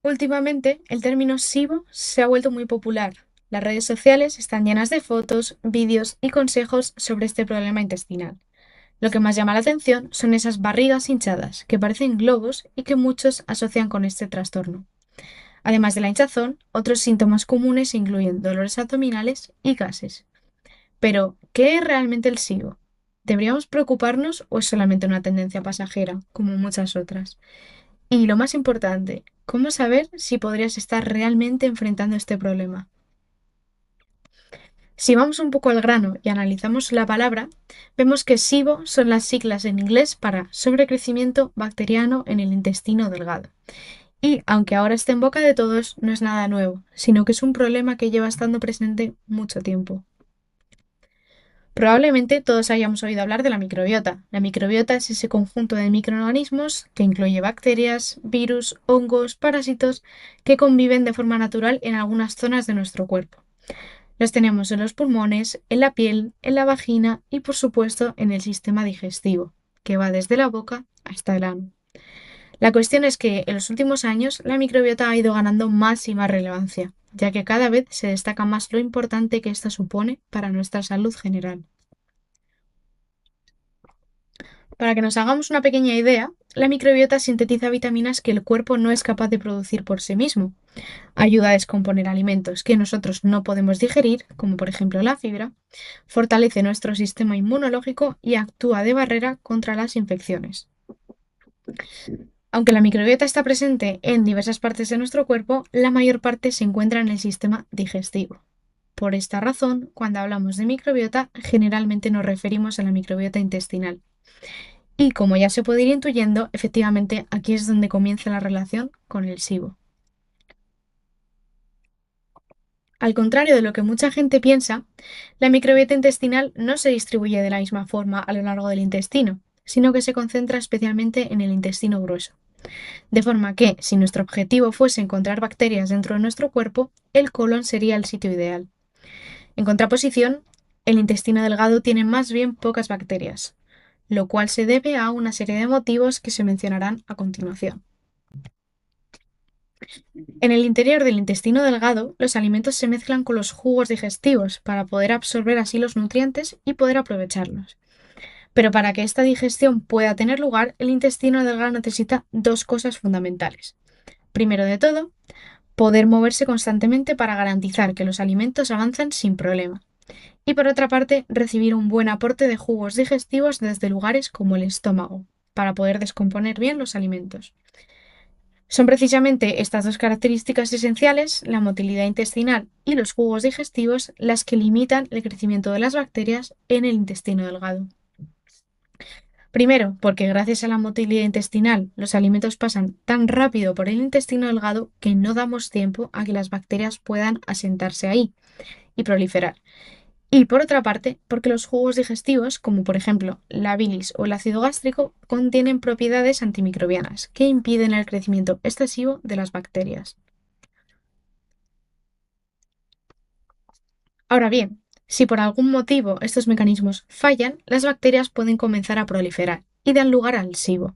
Últimamente, el término SIBO se ha vuelto muy popular. Las redes sociales están llenas de fotos, vídeos y consejos sobre este problema intestinal. Lo que más llama la atención son esas barrigas hinchadas, que parecen globos y que muchos asocian con este trastorno. Además de la hinchazón, otros síntomas comunes incluyen dolores abdominales y gases. Pero, ¿qué es realmente el SIBO? ¿Deberíamos preocuparnos o es solamente una tendencia pasajera, como muchas otras? Y lo más importante, ¿cómo saber si podrías estar realmente enfrentando este problema? Si vamos un poco al grano y analizamos la palabra, vemos que SIBO son las siglas en inglés para sobrecrecimiento bacteriano en el intestino delgado. Y, aunque ahora esté en boca de todos, no es nada nuevo, sino que es un problema que lleva estando presente mucho tiempo. Probablemente todos hayamos oído hablar de la microbiota. La microbiota es ese conjunto de microorganismos que incluye bacterias, virus, hongos, parásitos que conviven de forma natural en algunas zonas de nuestro cuerpo. Los tenemos en los pulmones, en la piel, en la vagina y por supuesto en el sistema digestivo, que va desde la boca hasta el ano. La cuestión es que en los últimos años la microbiota ha ido ganando más y más relevancia, ya que cada vez se destaca más lo importante que ésta supone para nuestra salud general. Para que nos hagamos una pequeña idea, la microbiota sintetiza vitaminas que el cuerpo no es capaz de producir por sí mismo. Ayuda a descomponer alimentos que nosotros no podemos digerir, como por ejemplo la fibra, fortalece nuestro sistema inmunológico y actúa de barrera contra las infecciones. Aunque la microbiota está presente en diversas partes de nuestro cuerpo, la mayor parte se encuentra en el sistema digestivo. Por esta razón, cuando hablamos de microbiota, generalmente nos referimos a la microbiota intestinal. Y como ya se puede ir intuyendo, efectivamente aquí es donde comienza la relación con el SIBO. Al contrario de lo que mucha gente piensa, la microbiota intestinal no se distribuye de la misma forma a lo largo del intestino, sino que se concentra especialmente en el intestino grueso. De forma que, si nuestro objetivo fuese encontrar bacterias dentro de nuestro cuerpo, el colon sería el sitio ideal. En contraposición, el intestino delgado tiene más bien pocas bacterias, lo cual se debe a una serie de motivos que se mencionarán a continuación. En el interior del intestino delgado, los alimentos se mezclan con los jugos digestivos para poder absorber así los nutrientes y poder aprovecharlos. Pero para que esta digestión pueda tener lugar, el intestino delgado necesita dos cosas fundamentales. Primero de todo, poder moverse constantemente para garantizar que los alimentos avanzan sin problema. Y por otra parte, recibir un buen aporte de jugos digestivos desde lugares como el estómago, para poder descomponer bien los alimentos. Son precisamente estas dos características esenciales, la motilidad intestinal y los jugos digestivos, las que limitan el crecimiento de las bacterias en el intestino delgado. Primero, porque gracias a la motilidad intestinal, los alimentos pasan tan rápido por el intestino delgado que no damos tiempo a que las bacterias puedan asentarse ahí y proliferar. Y por otra parte, porque los jugos digestivos, como por ejemplo la bilis o el ácido gástrico, contienen propiedades antimicrobianas que impiden el crecimiento excesivo de las bacterias. Ahora bien, si por algún motivo estos mecanismos fallan, las bacterias pueden comenzar a proliferar y dan lugar al SIBO.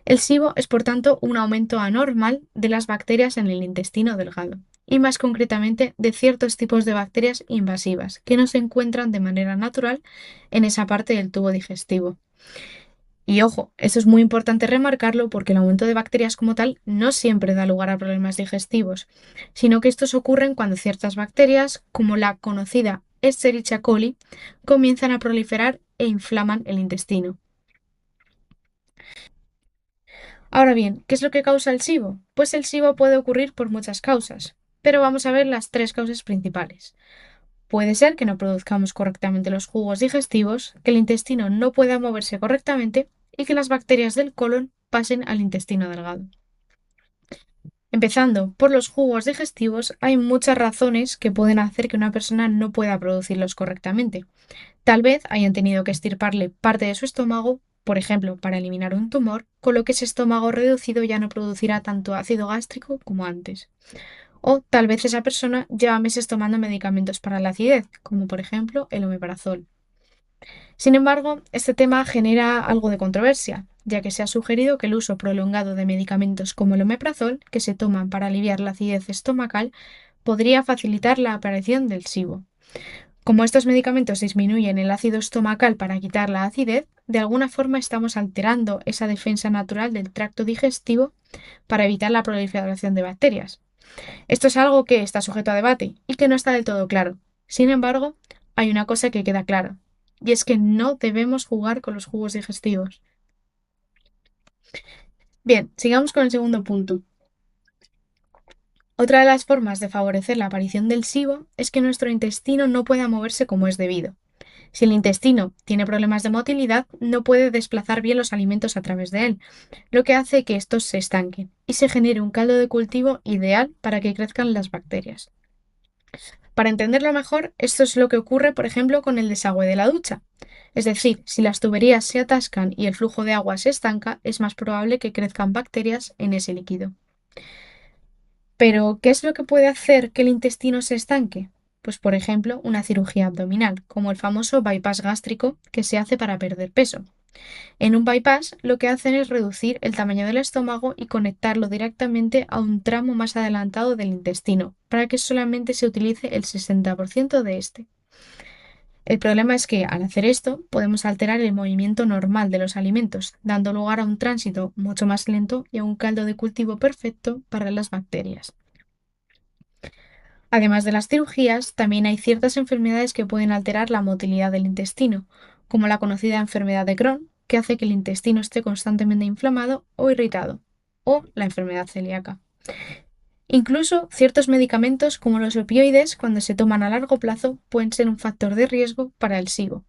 El SIBO es, por tanto, un aumento anormal de las bacterias en el intestino delgado, y más concretamente de ciertos tipos de bacterias invasivas que no se encuentran de manera natural en esa parte del tubo digestivo. Y ojo, esto es muy importante remarcarlo porque el aumento de bacterias como tal no siempre da lugar a problemas digestivos, sino que estos ocurren cuando ciertas bacterias, como la conocida Escherichia coli, comienzan a proliferar e inflaman el intestino. Ahora bien, ¿qué es lo que causa el SIBO? Pues el SIBO puede ocurrir por muchas causas, pero vamos a ver las tres causas principales. Puede ser que no produzcamos correctamente los jugos digestivos, que el intestino no pueda moverse correctamente y que las bacterias del colon pasen al intestino delgado. Empezando por los jugos digestivos, hay muchas razones que pueden hacer que una persona no pueda producirlos correctamente. Tal vez hayan tenido que extirparle parte de su estómago, por ejemplo, para eliminar un tumor, con lo que ese estómago reducido ya no producirá tanto ácido gástrico como antes. O tal vez esa persona lleva meses tomando medicamentos para la acidez, como por ejemplo el omeprazol. Sin embargo, este tema genera algo de controversia, ya que se ha sugerido que el uso prolongado de medicamentos como el omeprazol, que se toman para aliviar la acidez estomacal, podría facilitar la aparición del SIBO. Como estos medicamentos disminuyen el ácido estomacal para quitar la acidez, de alguna forma estamos alterando esa defensa natural del tracto digestivo para evitar la proliferación de bacterias. Esto es algo que está sujeto a debate y que no está del todo claro. Sin embargo, hay una cosa que queda clara, y es que no debemos jugar con los jugos digestivos. Bien, sigamos con el segundo punto. Otra de las formas de favorecer la aparición del SIBO es que nuestro intestino no pueda moverse como es debido. Si el intestino tiene problemas de motilidad, no puede desplazar bien los alimentos a través de él, lo que hace que estos se estanquen y se genere un caldo de cultivo ideal para que crezcan las bacterias. Para entenderlo mejor, esto es lo que ocurre, por ejemplo, con el desagüe de la ducha. Es decir, si las tuberías se atascan y el flujo de agua se estanca, es más probable que crezcan bacterias en ese líquido. Pero, ¿qué es lo que puede hacer que el intestino se estanque? Pues, por ejemplo, una cirugía abdominal, como el famoso bypass gástrico que se hace para perder peso. En un bypass lo que hacen es reducir el tamaño del estómago y conectarlo directamente a un tramo más adelantado del intestino, para que solamente se utilice el 60% de este. El problema es que al hacer esto podemos alterar el movimiento normal de los alimentos, dando lugar a un tránsito mucho más lento y a un caldo de cultivo perfecto para las bacterias. Además de las cirugías, también hay ciertas enfermedades que pueden alterar la motilidad del intestino, como la conocida enfermedad de Crohn, que hace que el intestino esté constantemente inflamado o irritado, o la enfermedad celíaca. Incluso ciertos medicamentos como los opioides, cuando se toman a largo plazo, pueden ser un factor de riesgo para el SIBO,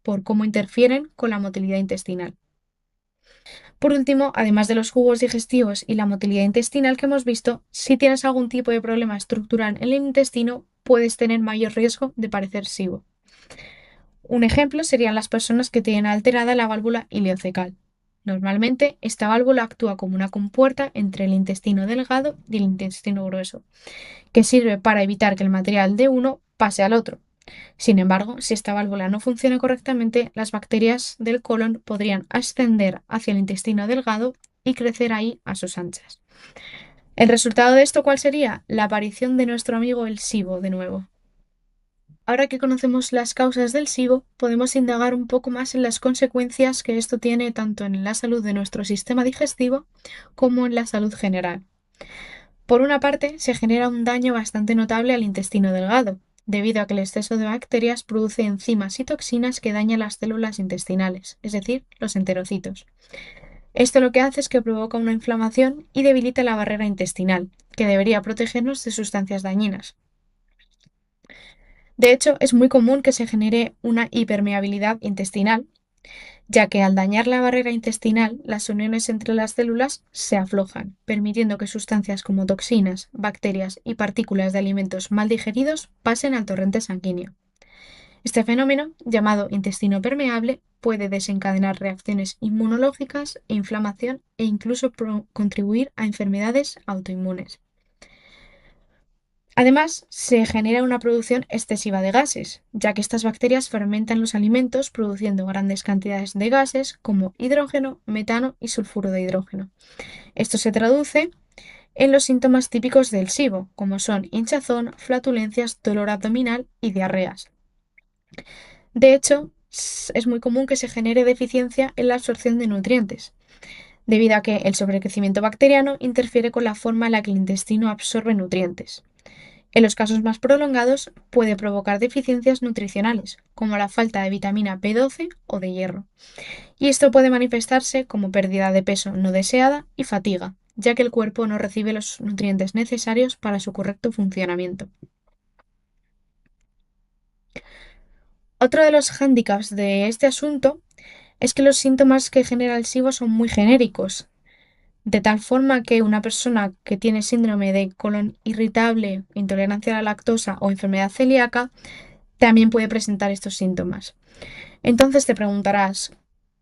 por cómo interfieren con la motilidad intestinal. Por último, además de los jugos digestivos y la motilidad intestinal que hemos visto, si tienes algún tipo de problema estructural en el intestino, puedes tener mayor riesgo de padecer SIBO. Un ejemplo serían las personas que tienen alterada la válvula ileocecal. Normalmente, esta válvula actúa como una compuerta entre el intestino delgado y el intestino grueso, que sirve para evitar que el material de uno pase al otro. Sin embargo, si esta válvula no funciona correctamente, las bacterias del colon podrían ascender hacia el intestino delgado y crecer ahí a sus anchas. ¿El resultado de esto cuál sería? La aparición de nuestro amigo el SIBO de nuevo. Ahora que conocemos las causas del SIBO, podemos indagar un poco más en las consecuencias que esto tiene tanto en la salud de nuestro sistema digestivo como en la salud general. Por una parte, se genera un daño bastante notable al intestino delgado, debido a que el exceso de bacterias produce enzimas y toxinas que dañan las células intestinales, es decir, los enterocitos. Esto lo que hace es que provoca una inflamación y debilita la barrera intestinal, que debería protegernos de sustancias dañinas. De hecho, es muy común que se genere una hipermeabilidad intestinal, ya que al dañar la barrera intestinal, las uniones entre las células se aflojan, permitiendo que sustancias como toxinas, bacterias y partículas de alimentos mal digeridos pasen al torrente sanguíneo. Este fenómeno, llamado intestino permeable, puede desencadenar reacciones inmunológicas e inflamación e incluso contribuir a enfermedades autoinmunes. Además, se genera una producción excesiva de gases, ya que estas bacterias fermentan los alimentos produciendo grandes cantidades de gases como hidrógeno, metano y sulfuro de hidrógeno. Esto se traduce en los síntomas típicos del SIBO, como son hinchazón, flatulencias, dolor abdominal y diarreas. De hecho, es muy común que se genere deficiencia en la absorción de nutrientes, debido a que el sobrecrecimiento bacteriano interfiere con la forma en la que el intestino absorbe nutrientes. En los casos más prolongados puede provocar deficiencias nutricionales, como la falta de vitamina B12 o de hierro. Y esto puede manifestarse como pérdida de peso no deseada y fatiga, ya que el cuerpo no recibe los nutrientes necesarios para su correcto funcionamiento. Otro de los hándicaps de este asunto es que los síntomas que genera el SIBO son muy genéricos, de tal forma que una persona que tiene síndrome de colon irritable, intolerancia a la lactosa o enfermedad celíaca también puede presentar estos síntomas. Entonces te preguntarás,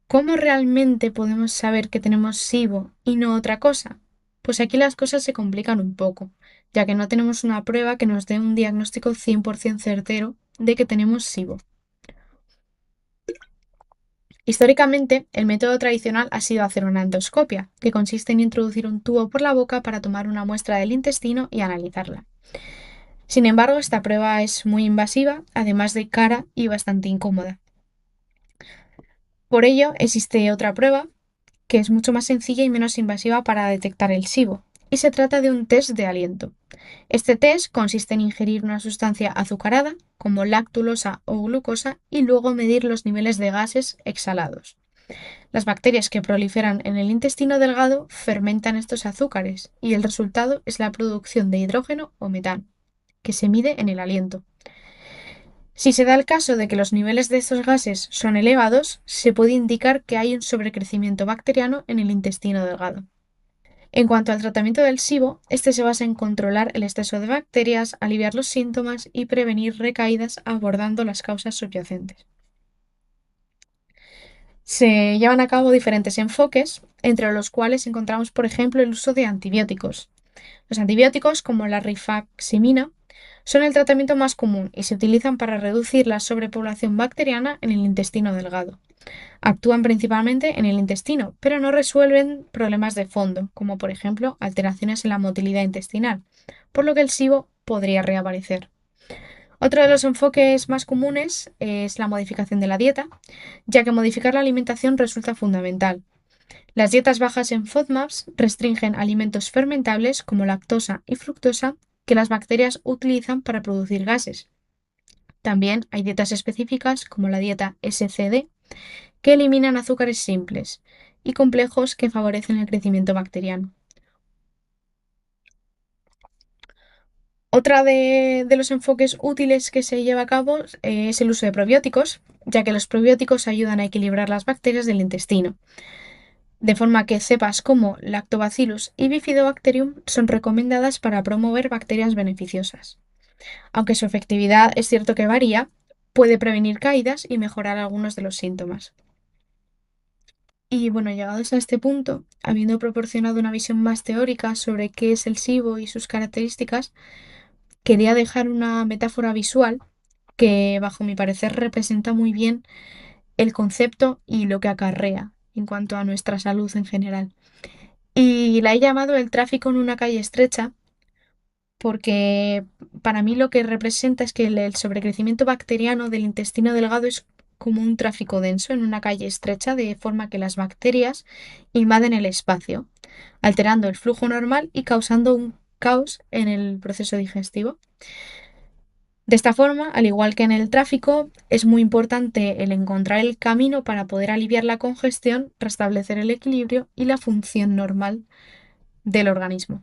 ¿cómo realmente podemos saber que tenemos SIBO y no otra cosa? Pues aquí las cosas se complican un poco, ya que no tenemos una prueba que nos dé un diagnóstico 100% certero de que tenemos SIBO. Históricamente, el método tradicional ha sido hacer una endoscopia, que consiste en introducir un tubo por la boca para tomar una muestra del intestino y analizarla. Sin embargo, esta prueba es muy invasiva, además de cara y bastante incómoda. Por ello, existe otra prueba que es mucho más sencilla y menos invasiva para detectar el SIBO, y se trata de un test de aliento. Este test consiste en ingerir una sustancia azucarada, como lactulosa o glucosa, y luego medir los niveles de gases exhalados. Las bacterias que proliferan en el intestino delgado fermentan estos azúcares, y el resultado es la producción de hidrógeno o metano, que se mide en el aliento. Si se da el caso de que los niveles de estos gases son elevados, se puede indicar que hay un sobrecrecimiento bacteriano en el intestino delgado. En cuanto al tratamiento del SIBO, este se basa en controlar el exceso de bacterias, aliviar los síntomas y prevenir recaídas abordando las causas subyacentes. Se llevan a cabo diferentes enfoques, entre los cuales encontramos, por ejemplo, el uso de antibióticos. Los antibióticos, como la rifaximina, son el tratamiento más común y se utilizan para reducir la sobrepoblación bacteriana en el intestino delgado. Actúan principalmente en el intestino, pero no resuelven problemas de fondo, como por ejemplo alteraciones en la motilidad intestinal, por lo que el SIBO podría reaparecer. Otro de los enfoques más comunes es la modificación de la dieta, ya que modificar la alimentación resulta fundamental. Las dietas bajas en FODMAPs restringen alimentos fermentables como lactosa y fructosa que las bacterias utilizan para producir gases. También hay dietas específicas como la dieta SCD que eliminan azúcares simples y complejos que favorecen el crecimiento bacteriano. Otra de los enfoques útiles que se lleva a cabo es el uso de probióticos, ya que los probióticos ayudan a equilibrar las bacterias del intestino, de forma que cepas como Lactobacillus y Bifidobacterium son recomendadas para promover bacterias beneficiosas. Aunque su efectividad es cierto que varía, puede prevenir caídas y mejorar algunos de los síntomas. Y bueno, llegados a este punto, habiendo proporcionado una visión más teórica sobre qué es el SIBO y sus características, quería dejar una metáfora visual que, bajo mi parecer, representa muy bien el concepto y lo que acarrea en cuanto a nuestra salud en general. Y la he llamado el tráfico en una calle estrecha porque para mí lo que representa es que el sobrecrecimiento bacteriano del intestino delgado es como un tráfico denso en una calle estrecha, de forma que las bacterias invaden el espacio, alterando el flujo normal y causando un caos en el proceso digestivo. De esta forma, al igual que en el tráfico, es muy importante el encontrar el camino para poder aliviar la congestión, restablecer el equilibrio y la función normal del organismo.